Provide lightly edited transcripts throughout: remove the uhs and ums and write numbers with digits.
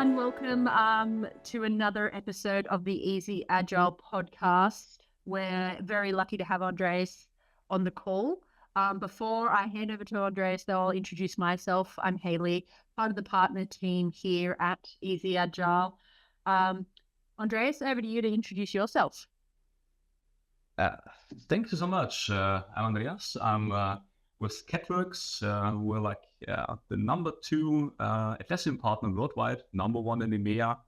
everyone. Welcome to another episode of the Easy Agile Podcast. We're very lucky to have Andreas on the call. Before I hand over to Andreas, though, I'll introduce myself. I'm Hayley, part of the partner team here at Easy Agile. Andreas, over to you to introduce yourself. Thank you so much. I'm Andreas. I'm with catworkx. We're like the number 2 Atlassian partner worldwide, number 1 in EMEA,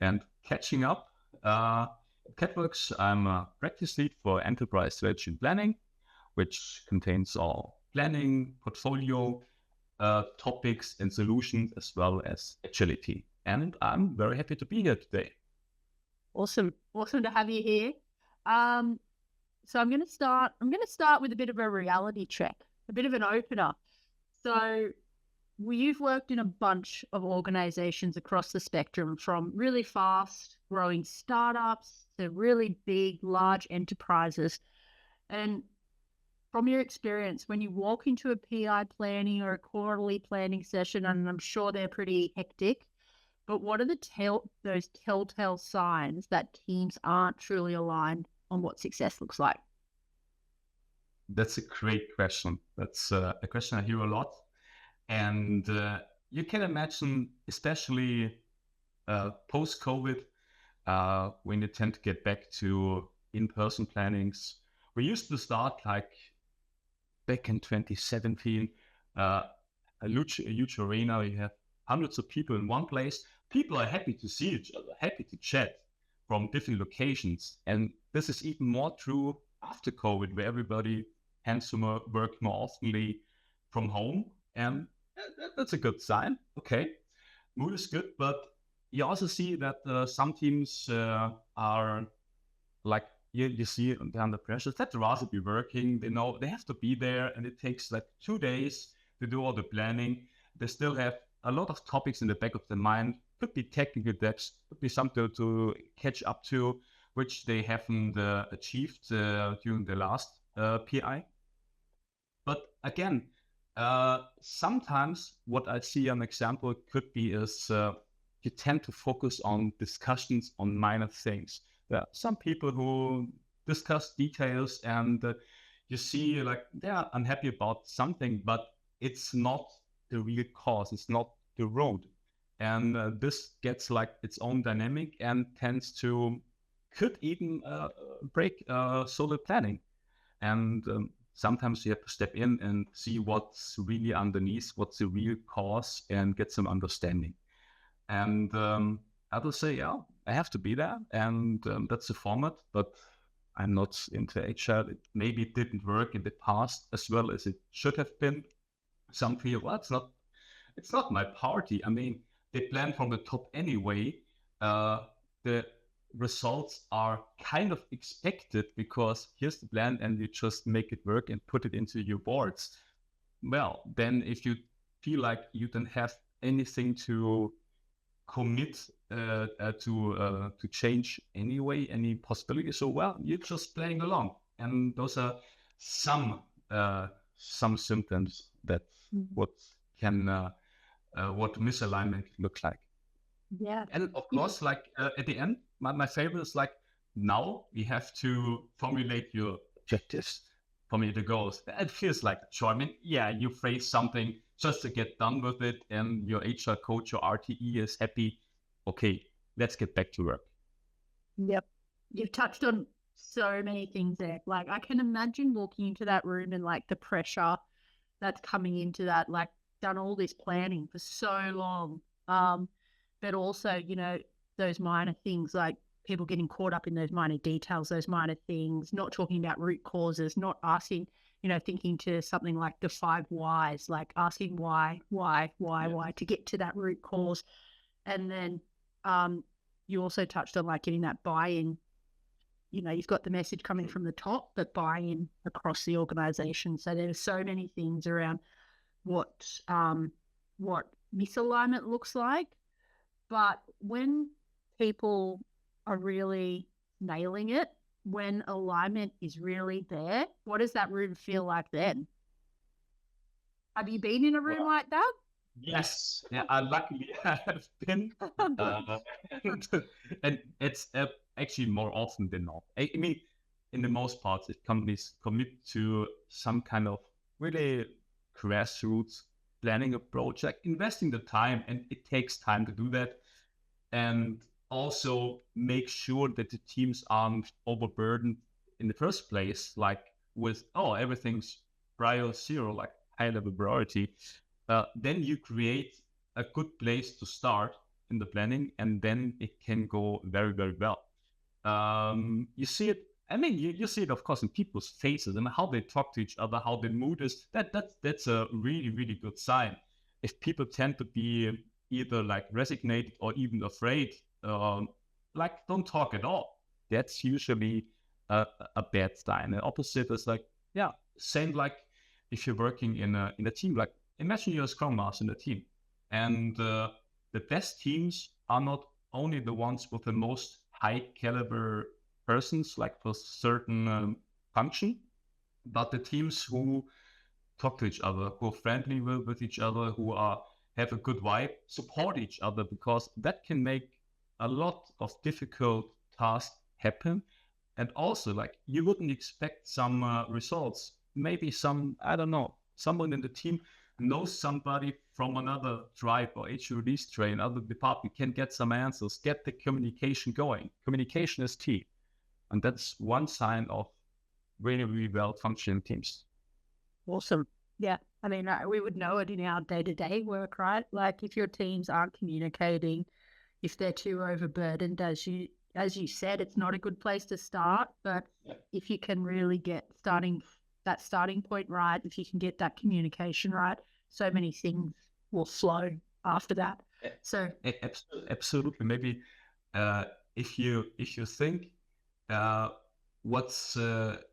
and catching up. At catworkx, I'm a practice lead for enterprise strategy and planning, which contains all planning, portfolio topics and solutions, as well as agility. And I'm very happy to be here today. Awesome to have you here. So I'm going to start with a bit of a reality check, a bit of an opener. So you've worked in a bunch of organizations across the spectrum, from really fast growing startups to really big, large enterprises. And from your experience, when you walk into a PI planning or a quarterly planning session, and I'm sure they're pretty hectic, but what are those telltale signs that teams aren't truly aligned on what success looks like? That's a great question. That's a question I hear a lot. And you can imagine, especially post-COVID, when you tend to get back to in-person plannings. We used to start like back in 2017, a huge arena. You have hundreds of people in one place. People are happy to see each other, happy to chat from different locations. And this is even more true after COVID, where everybody tends to work more oftenly from home. And that's a good sign. Okay, mood is good. But you also see that some teams are like, you see they're under pressure. They'd rather be working. They know they have to be there. And it takes like 2 days to do all the planning. They still have a lot of topics in the back of their mind. Could be technical debts, could be something to catch up to, which they haven't achieved during the last PI. But again, sometimes what I see an example could be is you tend to focus on discussions on minor things. There are some people who discuss details, and you see like they are unhappy about something, but it's not the real cause. It's not the road. And this gets like its own dynamic and could even break solid planning. And sometimes you have to step in and see what's really underneath, what's the real cause, and get some understanding. And I will say, yeah, I have to be there, and that's the format, but I'm not into HR. Maybe it didn't work in the past as well as it should have been. Some feel, well, it's not my party. I mean, they plan from the top anyway. The results are kind of expected because here's the plan and you just make it work and put it into your boards. Well, then if you feel like you don't have anything to commit to change anyway, any possibility, so well, you're just playing along. And those are some symptoms that what misalignment look like. Yeah. And of course, like at the end, my favorite is like, now we have to formulate your objectives, formulate the goals. It feels like charming. Yeah, you phrase something just to get done with it, and your HR coach or RTE is happy. Okay, let's get back to work. Yep. You've touched on so many things there. Like, I can imagine walking into that room and like the pressure that's coming into that, like, done all this planning for so long. But also, you know, those minor things, like people getting caught up in those minor details, those minor things, not talking about root causes, not asking, you know, thinking to something like the 5 whys, like asking why to get to that root cause. And then you also touched on like getting that buy-in. You know, you've got the message coming from the top, but buy-in across the organization. So there's so many things around what misalignment looks like. But when people are really nailing it, when alignment is really there, what does that room feel like then? Have you been in a room like that? Yes, yeah, I luckily have been, uh, and it's actually more often than not. I mean, in the most parts, if companies commit to some kind of really grassroots planning a project, investing the time, and it takes time to do that, and also make sure that the teams aren't overburdened in the first place, like with, oh, everything's prior zero, like high level priority. Then you create a good place to start in the planning, and then it can go very, very well. You see it. I mean, you see it, of course, in people's faces and how they talk to each other, how their mood is. That's a really, really good sign. If people tend to be either like resignated or even afraid, like don't talk at all, that's usually a bad sign. The opposite is like, yeah, same like if you're working in a team. Like imagine you're a scrum master in a team, and the best teams are not only the ones with the most high caliber persons, like for certain function, but the teams who talk to each other, who are friendly with each other, who are have a good vibe, support each other, because that can make a lot of difficult tasks happen. And also, like you wouldn't expect some results. Maybe some, I don't know, someone in the team knows somebody from another tribe or HUD's train, other department, can get some answers, get the communication going. Communication is key. And that's one sign of really, really well functioning teams. Awesome. Yeah. I mean, we would know it in our day-to-day work, right? Like if your teams aren't communicating, if they're too overburdened, as you said, it's not a good place to start. But if you can really get that starting point right, if you can get that communication right, so many things will flow after that. So absolutely. Maybe if you think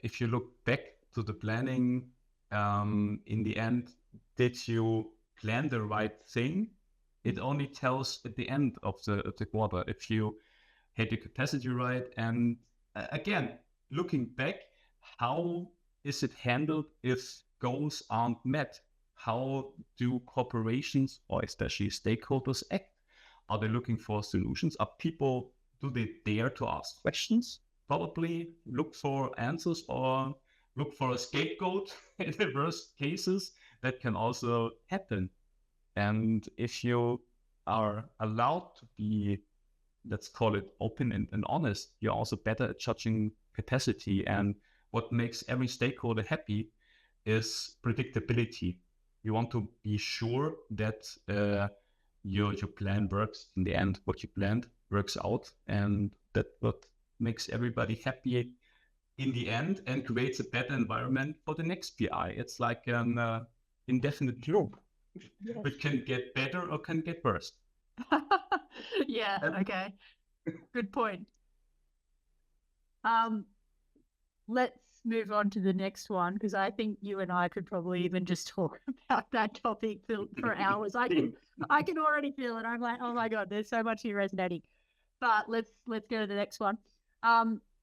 if you look back to the planning, in the end, did you plan the right thing? It only tells at the end of the quarter if you had your capacity right. And again, looking back, how is it handled if goals aren't met? How do corporations or especially stakeholders act? Are they looking for solutions? Do they dare to ask questions? Probably look for answers or look for a scapegoat in the worst cases. That can also happen. And if you are allowed to be, let's call it open and honest, you're also better at judging capacity. And what makes every stakeholder happy is predictability. You want to be sure that your plan works in the end. What you planned works out, and that what makes everybody happy in the end and creates a better environment for the next PI. It's like an indefinite loop, which can get better or can get worse. Yeah. Okay. Good point. Let's move on to the next one, because I think you and I could probably even just talk about that topic for hours. I can already feel it. I'm like, oh my God, there's so much here resonating. But let's go to the next one.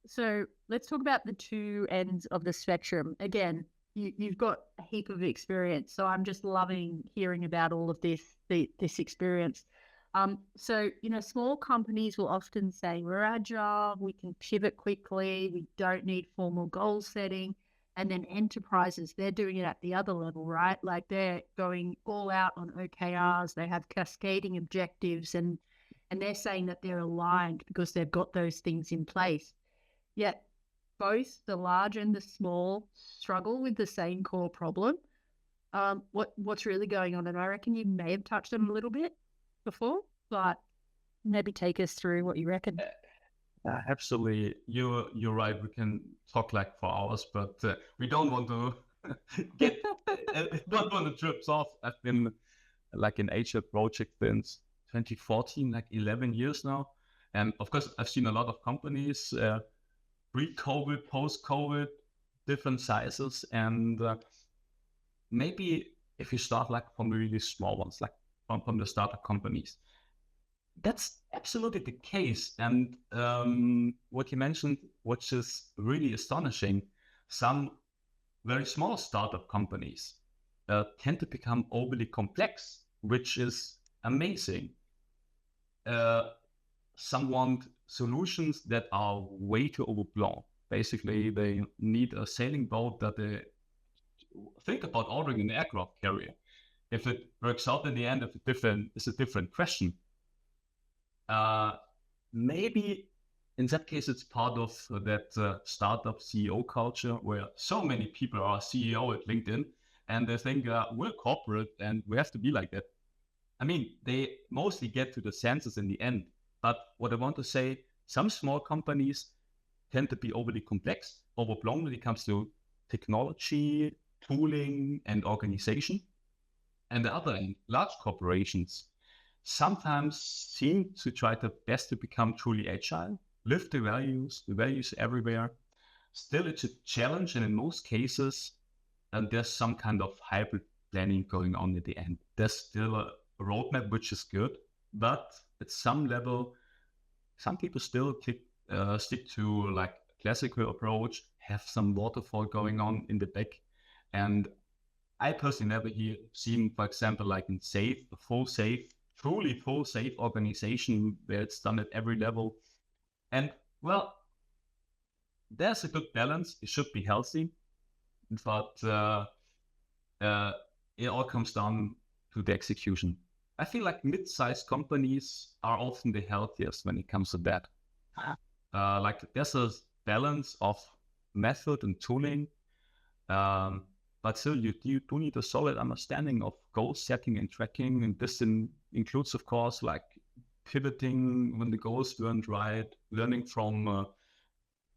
So let's talk about the two ends of the spectrum. Again, you've got a heap of experience, so I'm just loving hearing about all of this experience. So, small companies will often say we're agile, we can pivot quickly, we don't need formal goal setting. And then enterprises, they're doing it at the other level, right? Like they're going all out on OKRs, they have cascading objectives, and they're saying that they're aligned because they've got those things in place. Yet both the large and the small struggle with the same core problem. What's really going on? And I reckon you may have touched on a little bit before, but maybe take us through what you reckon. Absolutely, you're right. We can talk like for hours, but we don't want to don't want to trip off. I've been like in Agile project since 2014, like 11 years now, and of course I've seen a lot of companies pre-COVID, post-COVID, different sizes, and maybe if you start like from really small ones, like from the startup companies. That's absolutely the case. And what you mentioned, which is really astonishing, some very small startup companies tend to become overly complex which is amazing. Some want solutions that are way too overblown. Basically, they need a sailing boat that they think about ordering an aircraft carrier. If it works out in the end, it's a different question. Maybe in that case, it's part of that startup CEO culture where so many people are CEO at LinkedIn and they think we're corporate and we have to be like that. I mean, they mostly get to the senses in the end. But what I want to say, some small companies tend to be overly complex, overblown when it comes to technology, tooling, and organization. And the other end, large corporations sometimes seem to try their best to become truly agile, live the values everywhere. Still, it's a challenge, and in most cases, there's some kind of hybrid planning going on at the end. There's still a roadmap, which is good, but at some level, some people still stick to like classical approach, have some waterfall going on in the back. And I personally never seen, for example, like in SAFe, truly full SAFe organization where it's done at every level. And well, there's a good balance. It should be healthy, but it all comes down to the execution. I feel like mid-sized companies are often the healthiest when it comes to that. Like there's a balance of method and tooling, but still you do need a solid understanding of goal setting and tracking. And this includes, of course, like pivoting when the goals weren't right, learning from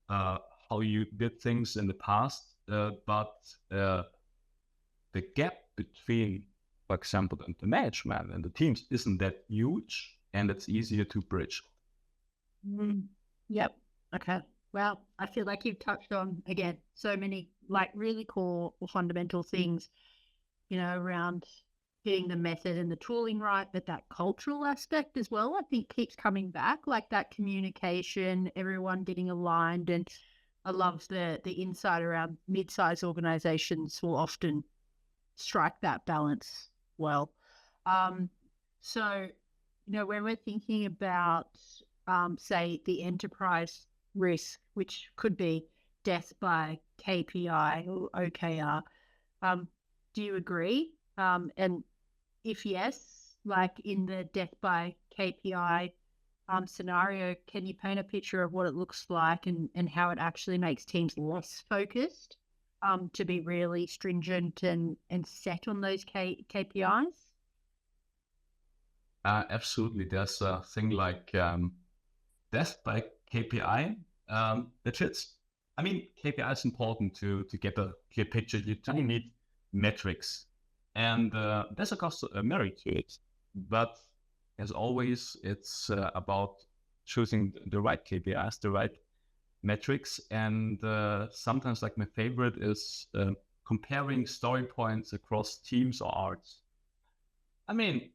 how you did things in the past. But the gap between, for example, the management and the teams isn't that huge, and it's easier to bridge. Yep. Okay. Well, I feel like you've touched on, again, so many like really core or fundamental things, around getting the method and the tooling right, but that cultural aspect as well, I think keeps coming back, like that communication, everyone getting aligned. And I love the insight around mid-sized organizations will often strike that balance well. So, when we're thinking about, say, the enterprise risk, which could be death by KPI or OKR, do you agree? And if yes, like in the death by KPI scenario, can you paint a picture of what it looks like and how it actually makes teams less focused to be really stringent and set on those KPIs? Absolutely. There's a thing like death by KPI that fits. I mean, KPI is important to get a clear picture. You only need metrics, and there's a cost merit to it. But as always, it's about choosing the right KPIs, the right metrics. And sometimes, like my favorite is comparing story points across teams or arts. I mean,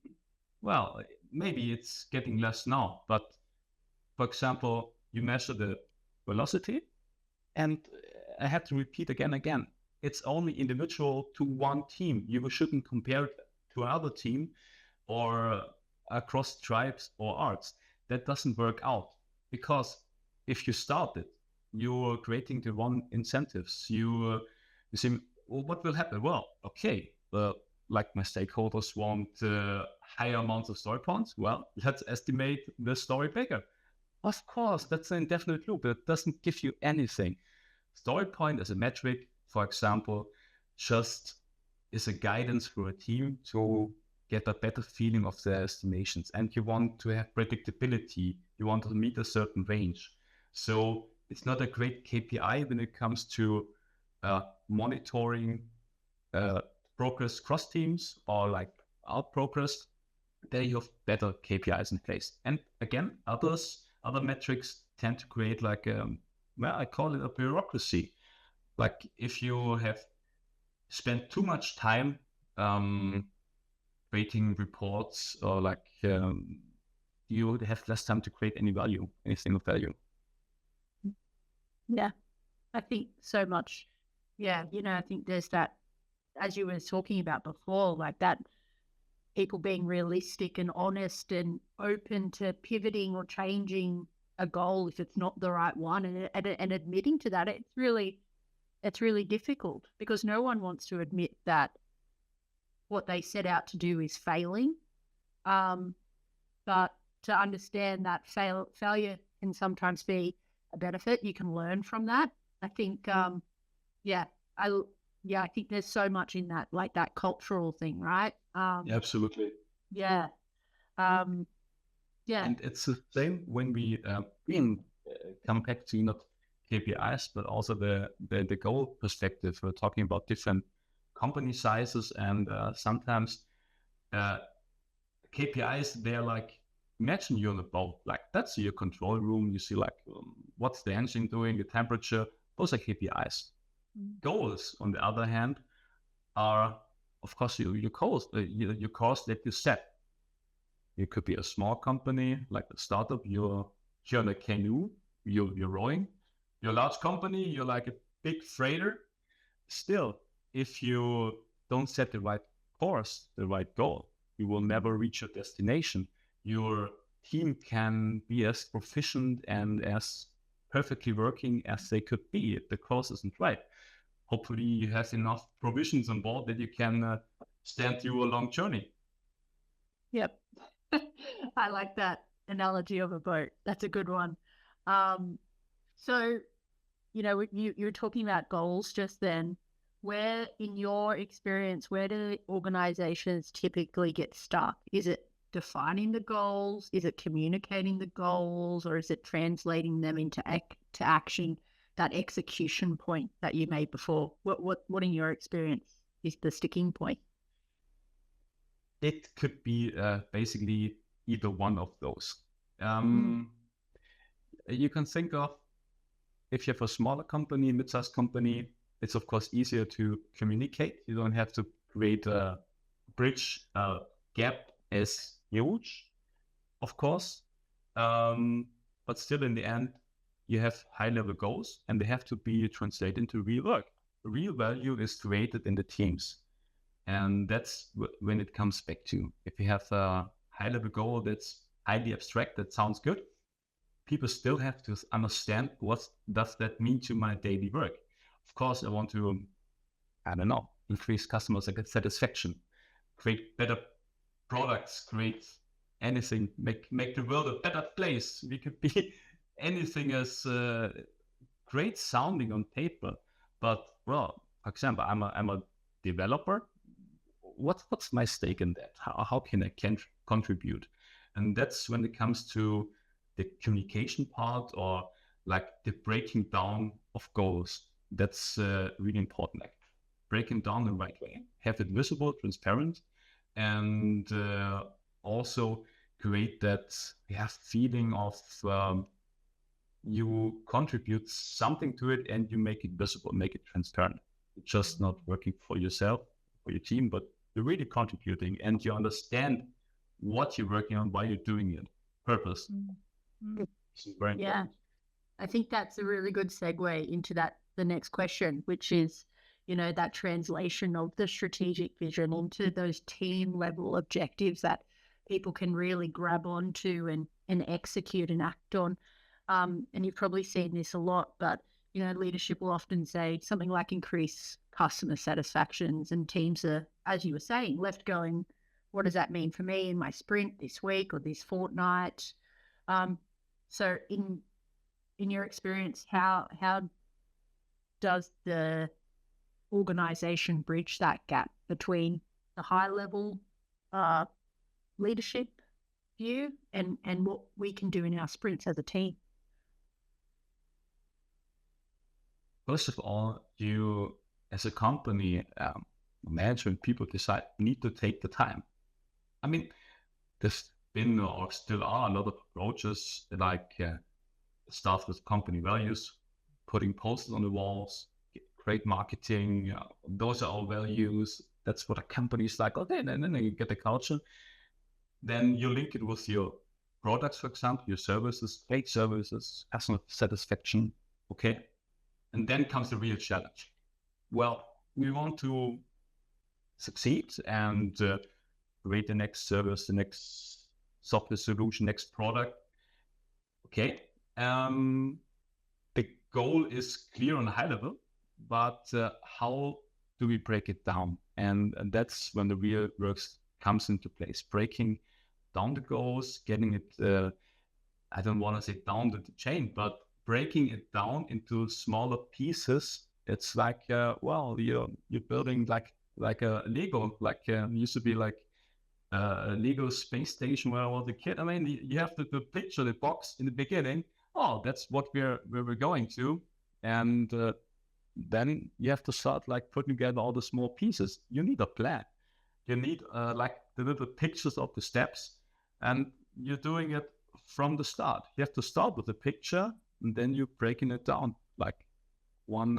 well, maybe it's getting less now, but for example, you measure the velocity, and I have to repeat again, it's only individual to one team. You shouldn't compare it to another team or across tribes or arts. That doesn't work out, because if you start it, you're creating the wrong incentives. You say, well, what will happen? Well, okay, like my stakeholders want higher amounts of story points. Well, let's estimate the story bigger. Of course, that's an indefinite loop. It doesn't give you anything. Story point as a metric, for example, just is a guidance for a team to get a better feeling of their estimations. And you want to have predictability. You want to meet a certain range. So it's not a great KPI when it comes to monitoring progress cross teams or like out progress. There you have better KPIs in place. And again, other metrics tend to create like I call it a bureaucracy. Like if you have spent too much time creating reports, or like you would have less time to create anything of value. Yeah, I think so much. Yeah, I think there's that, as you were talking about before, like that people being realistic and honest and open to pivoting or changing a goal if it's not the right one, and admitting to that. It's really difficult because no one wants to admit that what they set out to do is failing. But to understand that failure can sometimes be a benefit. You can learn from that. I think, I think there's so much in that, like that cultural thing, right? Absolutely. Yeah. And it's the same when we come back to not KPIs, but also the goal perspective. We're talking about different company sizes, and sometimes KPIs, they're like, imagine you're on a boat, like that's your control room. You see like what's the engine doing, the temperature, those are KPIs. Goals, on the other hand, are of course your course that you set. You could be a small company like a startup. You're on a canoe, you're rowing. You're a large company, you're like a big freighter. Still, if you don't set the right course, the right goal, you will never reach your destination. Your team can be as proficient and as perfectly working as they could be if the course isn't right. Hopefully you have enough provisions on board that you can stand through a long journey. Yep. I like that analogy of a boat. That's a good one. So, you were talking about goals just then. Where, in your experience, where do organizations typically get stuck? Is it defining the goals? Is it communicating the goals? Or is it translating them into action, that execution point that you made before? What in your experience is the sticking point? It could be basically either one of those. You can think of, if you have a smaller company, mid-sized company, it's of course easier to communicate. You don't have to create a bridge. Gap is huge, of course. But still in the end, you have high-level goals and they have to be translated into real work. Real value is created in the teams. And that's when it comes back to, if you have a high-level goal that's highly abstract, that sounds good, people still have to understand what does that mean to my daily work. Of course, I want to, increase customer satisfaction, create better products, create anything, make the world a better place. We could be anything as great sounding on paper, but well, for example, I'm a developer. What's my stake in that? How can I contribute? And that's when it comes to the communication part, or like the breaking down of goals. That's really important. Like breaking down the right way, have it visible, transparent, and also create that feeling of you contribute something to it and you make it visible, make it transparent. It's just not working for yourself, for your team, but you're really contributing and you understand what you're working on, why you're doing it, purpose. Yeah, I think that's a really good segue into the next question, which is, that translation of the strategic vision into those team level objectives that people can really grab onto and execute and act on. And you've probably seen this a lot, but leadership will often say something like increase customer satisfactions, and teams are, as you were saying, left going, what does that mean for me in my sprint this week or this fortnight? So in your experience, how does the organization bridge that gap between the high level leadership view and what we can do in our sprints as a team? First of all, you as a company, management people need to take the time. I mean, there's been or still are a lot of approaches like start with company values, putting posters on the walls, great marketing. Those are all values. That's what a company is like. Okay, and then you get the culture. Then you link it with your products, for example, your services, great services, customer satisfaction. Okay. And then comes the real challenge. Well, we want to succeed and create the next service, the next software solution, next product. Okay. The goal is clear on a high level, but how do we break it down? And that's when the real work comes into place. Breaking down the goals, getting it, I don't want to say down the chain, but breaking it down into smaller pieces. It's like, you're building like a Lego, like used to be like a Lego space station when I was a kid. I mean, you have to picture the box in the beginning. Oh, that's what where we're going to, and then you have to start like putting together all the small pieces. You need a plan. You need like the little pictures of the steps, and you're doing it from the start. You have to start with the picture, and then you're breaking it down like one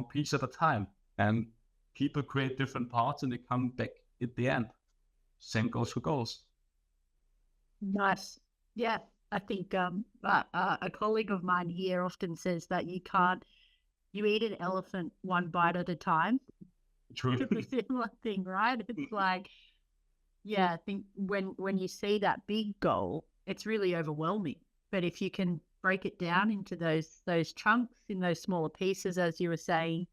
piece at a time. And people create different parts, and they come back at the end. Same goes for goals. Nice. Yeah, I think a colleague of mine here often says that you eat an elephant one bite at a time. True. It's a similar thing, right? It's like, yeah, I think when you see that big goal, it's really overwhelming. But if you can break it down into those chunks, in those smaller pieces, as you were saying,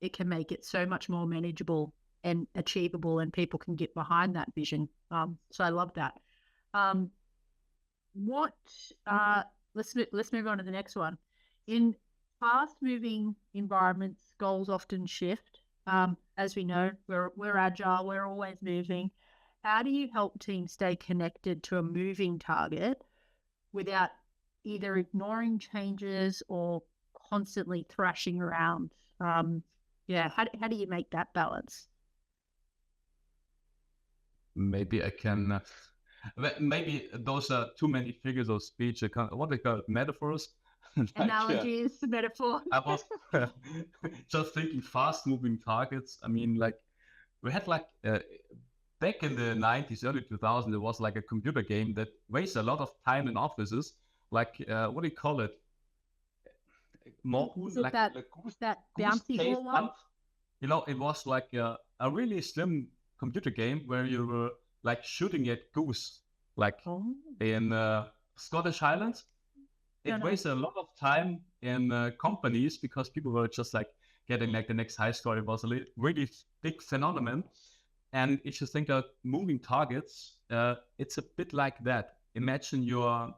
it can make it so much more manageable and achievable, and people can get behind that vision. So I love that. Let's move on to the next one. In fast-moving environments, goals often shift. As we know, we're agile, we're always moving. How do you help teams stay connected to a moving target without either ignoring changes or constantly thrashing around? How do you make that balance? Maybe I can. Maybe those are too many figures of speech. What they call it, metaphors. Analogies, metaphors. I was just thinking fast-moving targets. I mean, like we had like back in the 90s, early 2000s, there was like a computer game that wasted a lot of time in offices. Like what do you call it? More Is it like that bouncy ball one? You know, it was like a really slim computer game where you were like shooting at goose, like in Scottish Highlands. It wasted a lot of time in companies because people were just like getting like the next high score. It was a really big phenomenon. And if you think of moving targets, it's a bit like that. Imagine you're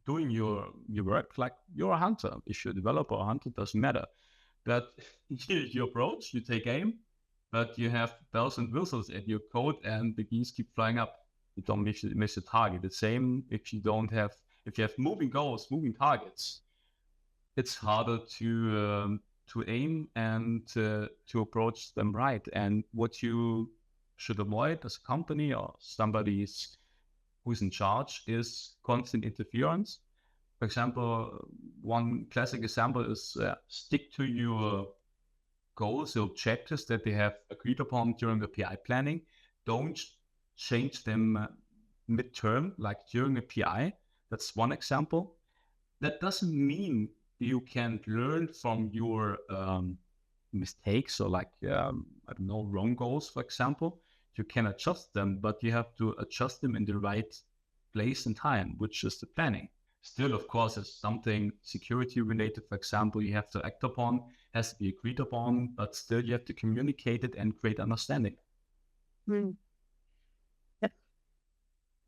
doing your work like you're a hunter. If you're a developer or a hunter, doesn't matter. But you approach, you take aim, but you have bells and whistles at your code, and the geese keep flying up. You don't miss the target. The same if you have moving goals, moving targets. It's harder to aim and to approach them right. And what you should avoid as a company or somebody who's in charge is constant interference. For example, one classic example is stick to your goals, your objectives that they have agreed upon during the PI planning. Don't change them midterm, like during a PI. That's one example. That doesn't mean you can learn from your mistakes or like, I don't know, wrong goals, for example. You can adjust them, but you have to adjust them in the right place and time, which is the planning. Still, of course, if something security related, for example, you have to act upon, has to be agreed upon, but still you have to communicate it and create understanding. Yep.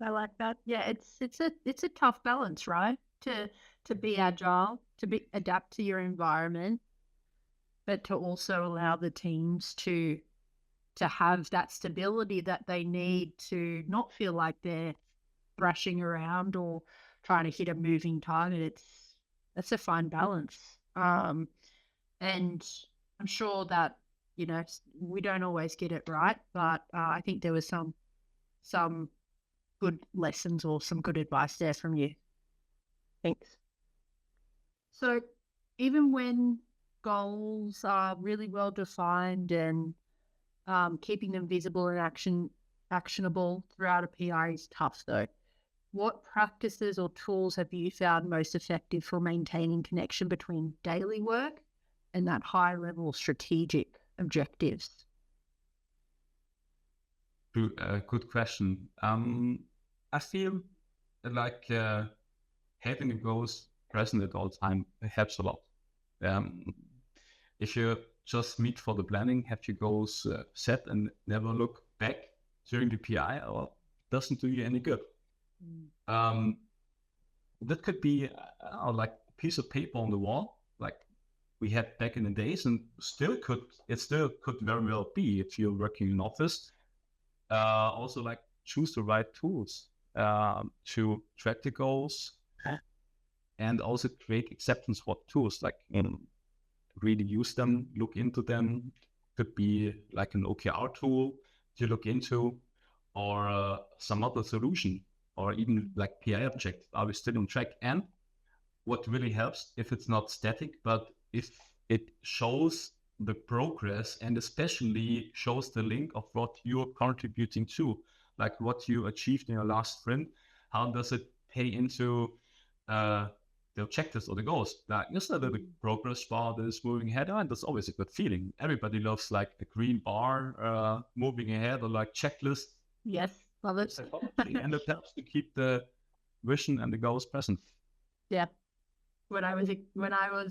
I like that. Yeah, it's a tough balance, right? To be agile, to adapt to your environment, but to also allow the teams to have that stability that they need to not feel like they're thrashing around or trying to hit a moving target. It's a fine balance. And I'm sure that, we don't always get it right, but I think there was some good lessons or some good advice there from you. Thanks. So even when goals are really well defined and keeping them visible and actionable throughout a PI is tough though. What practices or tools have you found most effective for maintaining connection between daily work and that high level strategic objectives? Good question. I feel like having the goals present at all time helps a lot. If you just meet for the planning, have your goals set and never look back during the PI, or doesn't do you any good. That could be like a piece of paper on the wall, like we had back in the days, and still could very well be if you're working in office. Also, like choose the right tools to track the goals, and also create acceptance for tools. Like really use them, look into them. Could be like an OKR tool to look into, or some other solution, or even like PI object. Are we still on track? And what really helps, if it's not static, but if it shows the progress and especially shows the link of what you're contributing to, like what you achieved in your last sprint, how does it pay into the objectives or the goals? Like just a little progress bar that is moving ahead, and that's always a good feeling. Everybody loves like a green bar moving ahead, or like checklist. Yes, love it. And it helps to keep the vision and the goals present. Yeah. When I was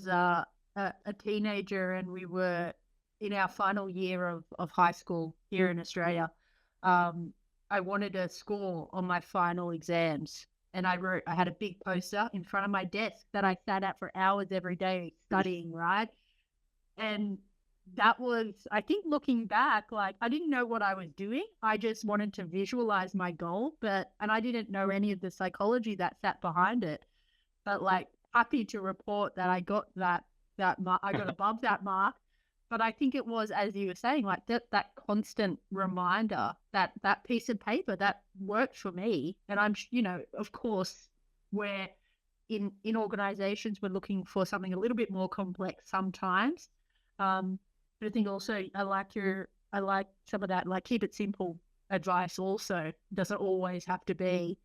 a teenager and we were in our final year of high school here in Australia, I wanted a score on my final exams. And I had a big poster in front of my desk that I sat at for hours every day studying, right? And that was, I think looking back, like I didn't know what I was doing. I just wanted to visualize my goal, and I didn't know any of the psychology that sat behind it. But like, happy to report that I got that mark. I got above that mark. But I think it was, as you were saying, like that constant reminder, that piece of paper that worked for me. And I'm, of course, where in organizations we're looking for something a little bit more complex sometimes. But I think also I like some of that, like keep it simple advice. Also, it doesn't always have to be,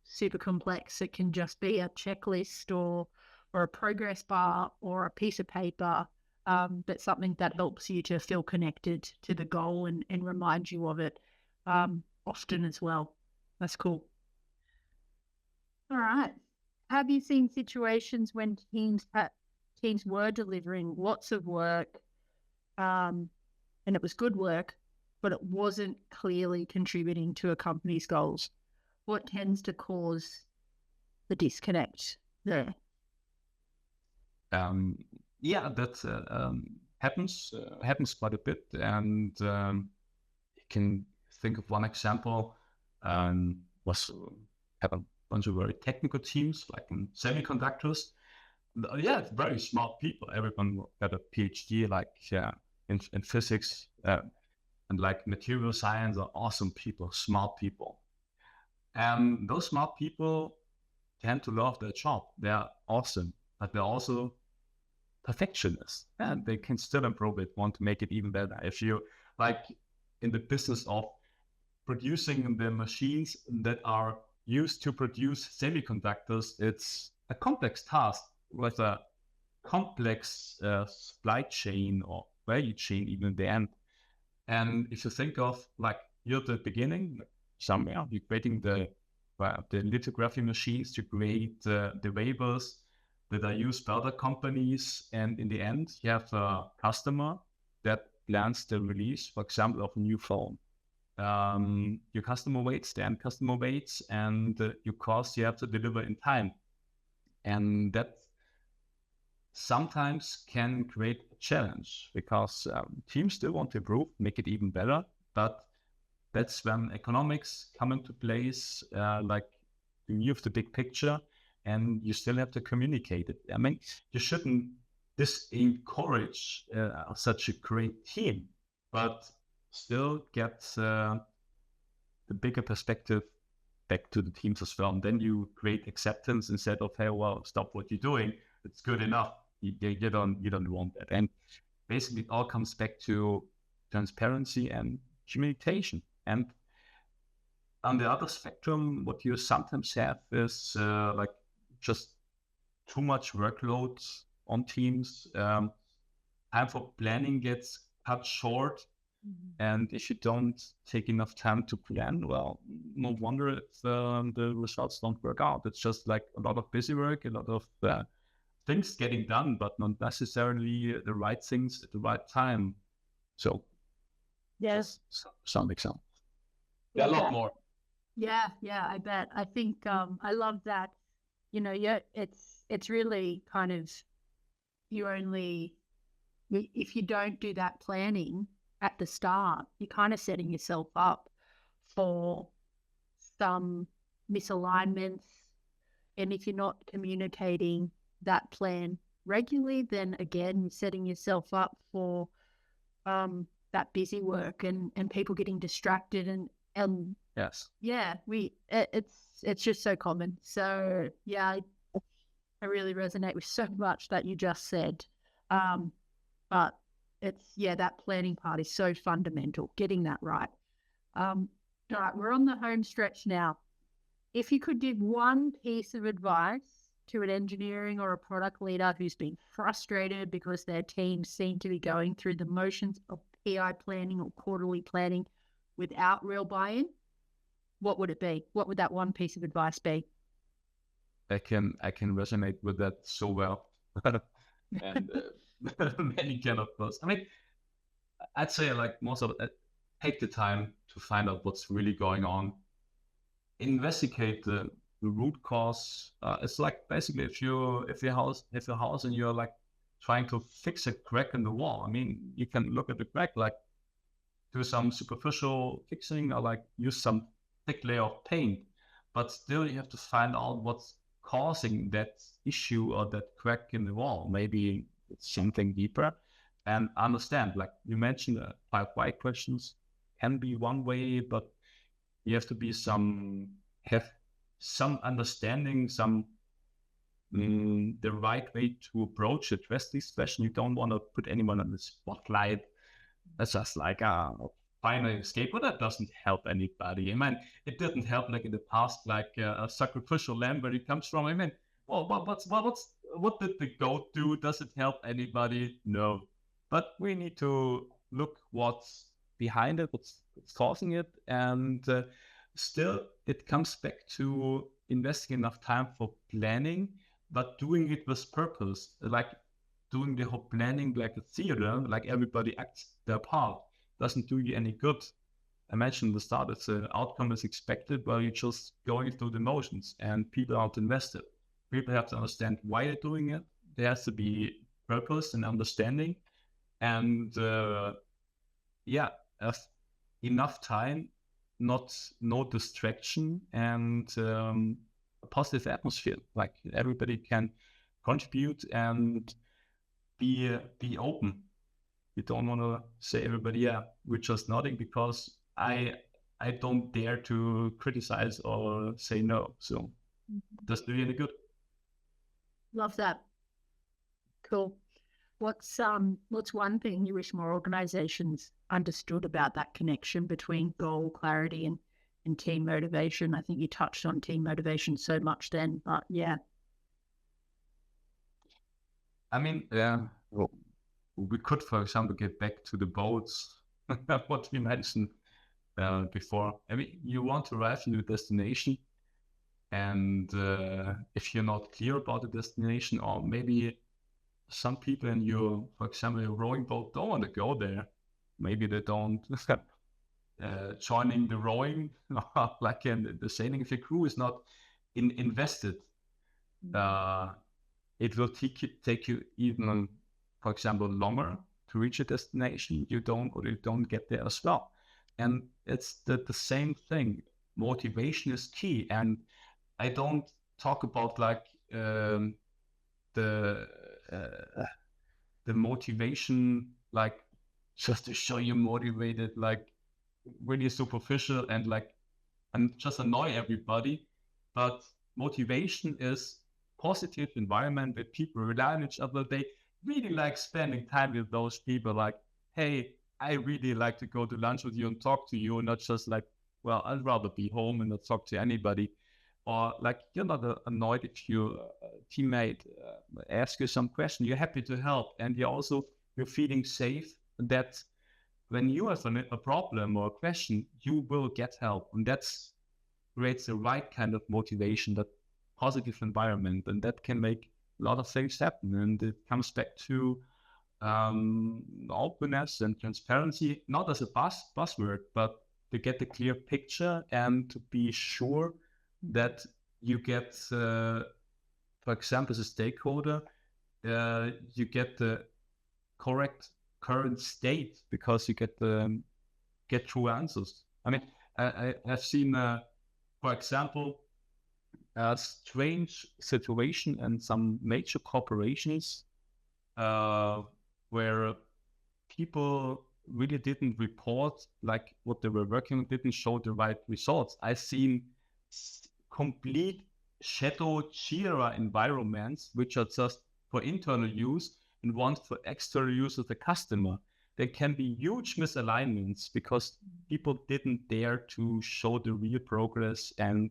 super complex. It can just be a checklist or a progress bar or a piece of paper, but something that helps you to feel connected to the goal and remind you of it often as well. That's cool. All right. Have you seen situations when teams were delivering lots of work and it was good work, but it wasn't clearly contributing to a company's goals? What tends to cause the disconnect there? Yeah, that happens quite a bit, and you can think of one example. Was have a bunch of very technical teams, like in semiconductors. Yeah, very smart people. Everyone got a PhD, like in physics and like material science. Are awesome people, smart people. And those smart people tend to love their job. They're awesome, but they're also perfectionists, and they can still improve it, want to make it even better. If you like in the business of producing the machines that are used to produce semiconductors, it's a complex task with a complex supply chain or value chain even in the end. And if you think of like you're at the beginning, somewhere you're creating the lithography machines to create the wafers that are used by other companies, and in the end you have a customer that plans the release, for example, of a new phone. Your customer waits, the end customer waits, and your cost you have to deliver in time, and that sometimes can create a challenge because teams still want to improve, make it even better, but that's when economics come into place, like you view the big picture, and you still have to communicate it. I mean, you shouldn't encourage such a great team, but still get the bigger perspective back to the teams as well. And then you create acceptance instead of, hey, well, stop what you're doing. It's good enough. You don't want that. And basically, it all comes back to transparency and communication. And on the other spectrum, what you sometimes have is like just too much workload on teams. Time for planning gets cut short. And if you don't take enough time to plan, well, no wonder if the results don't work out. It's just like a lot of busy work, a lot of things getting done, but not necessarily the right things at the right time. So, Yes. some examples. There are a lot more. Yeah, I bet. I think I love that. It's really kind of if you don't do that planning at the start, you're kind of setting yourself up for some misalignments. And if you're not communicating that plan regularly, then again, you're setting yourself up for that busy work and people getting distracted and yes. Yeah, it's just so common. So yeah, I really resonate with so much that you just said. But that planning part is so fundamental, getting that right. All right, we're on the home stretch now. If you could give one piece of advice to an engineering or a product leader who's been frustrated because their team seem to be going through the motions of PI planning or quarterly planning without real buy-in, what would it be? What would that one piece of advice be? I can resonate with that so well. And many kind of those. I mean, I'd say like most of it, take the time to find out what's really going on. Investigate the root cause. It's like basically if your house and you're like trying to fix a crack in the wall. I mean, you can look at the crack, like do some superficial fixing or like use some thick layer of paint, but still you have to find out what's causing that issue or that crack in the wall. Maybe it's something deeper, and understand, like you mentioned, 5 why questions can be one way, but you have to have some understanding, the right way to address these questions. You don't want to put anyone on the spotlight. That's just like find an escape, but that doesn't help anybody. I mean, it didn't help like in the past, like a sacrificial lamb where it comes from. I mean, well, what did the goat do? Does it help anybody? No. But we need to look what's behind it, what's causing it, and still it comes back to investing enough time for planning, but doing it with purpose, like doing the whole planning like a theater, like everybody acts their part, doesn't do you any good. I mentioned at the start, it's an outcome is expected, but you're just going through the motions and people aren't invested. People have to understand why they're doing it. There has to be purpose and understanding, and enough time, no distraction, and a positive atmosphere. Like everybody can contribute and be open. You don't want to say everybody, yeah, we're just nodding because I don't dare to criticize or say no. So that's really good. Love that. Cool. What's one thing you wish more organizations understood about that connection between goal clarity and team motivation? I think you touched on team motivation so much then, but yeah. I mean, well, we could, for example, get back to the boats, what we mentioned before. I mean, you want to arrive in the destination, and if you're not clear about the destination, or maybe some people in your, for example, your rowing boat don't want to go there. Maybe they don't joining the rowing, like in the sailing. If your crew is not invested, it will take you even, for example, longer to reach a destination. You don't get there as well. And it's the same thing. Motivation is key. And I don't talk about like the motivation, like just to show you motivated, like really superficial and just annoy everybody. But motivation is positive environment where people rely on each other. They really like spending time with those people. Like, hey, I really like to go to lunch with you and talk to you, not just like, well, I'd rather be home and not talk to anybody. Or like, you're not annoyed if your teammate asks you some question. You're happy to help, and you're feeling safe. That when you have a problem or a question, you will get help. And that's creates the right kind of motivation, that positive environment, and that can make a lot of things happen. And it comes back to openness and transparency, not as a buzzword, but to get a clear picture and to be sure that you get, for example, as a stakeholder, you get the correct current state, because you get true answers. I mean, I've seen, for example, a strange situation in some major corporations where people really didn't report like what they were working on, didn't show the right results. I've seen complete shadow Jira environments, which are just for internal use and one for external use of the customer. There can be huge misalignments because people didn't dare to show the real progress, and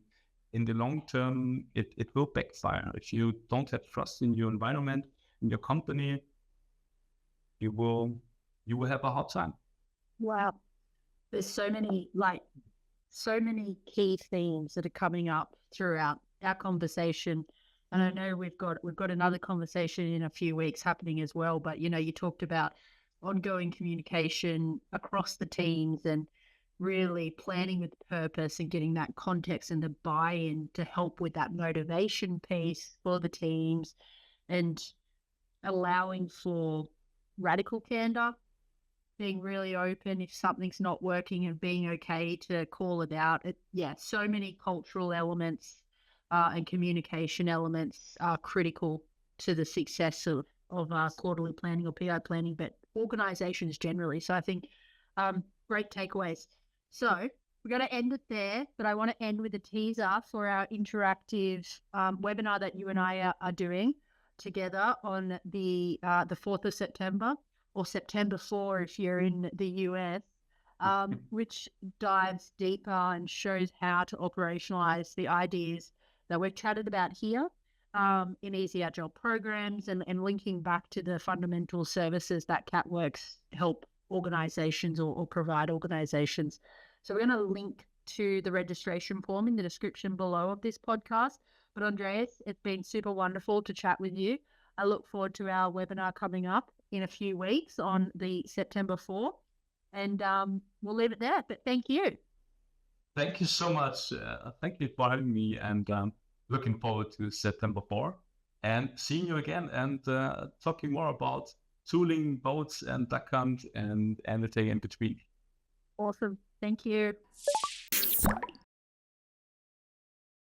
in the long term, it will backfire. If you don't have trust in your environment, in your company, you will have a hard time. Wow. There's so many key themes that are coming up throughout our conversation. And I know we've got another conversation in a few weeks happening as well. But, you talked about ongoing communication across the teams and really planning with purpose and getting that context and the buy-in to help with that motivation piece for the teams, and allowing for radical candor, being really open if something's not working and being okay to call it out. So many cultural elements and communication elements are critical to the success of quarterly planning or PI planning, but organizations generally. So I think great takeaways. So we're going to end it there, but I want to end with a teaser for our interactive webinar that you and I are doing together on the 4th of September, or September 4 if you're in the US, which dives deeper and shows how to operationalize the ideas that we've chatted about here in Easy Agile programs, and linking back to the fundamental services that catworkx help organizations or provide organizations. So we're going to link to the registration form in the description below of this podcast. But Andreas, it's been super wonderful to chat with you. I look forward to our webinar coming up in a few weeks on the September 4th, and we'll leave it there. But thank you. Thank you so much. Thank you for having me, and looking forward to September 4 and seeing you again, and talking more about tooling, boats, and duck hunt, and anything in between. Awesome. Thank you.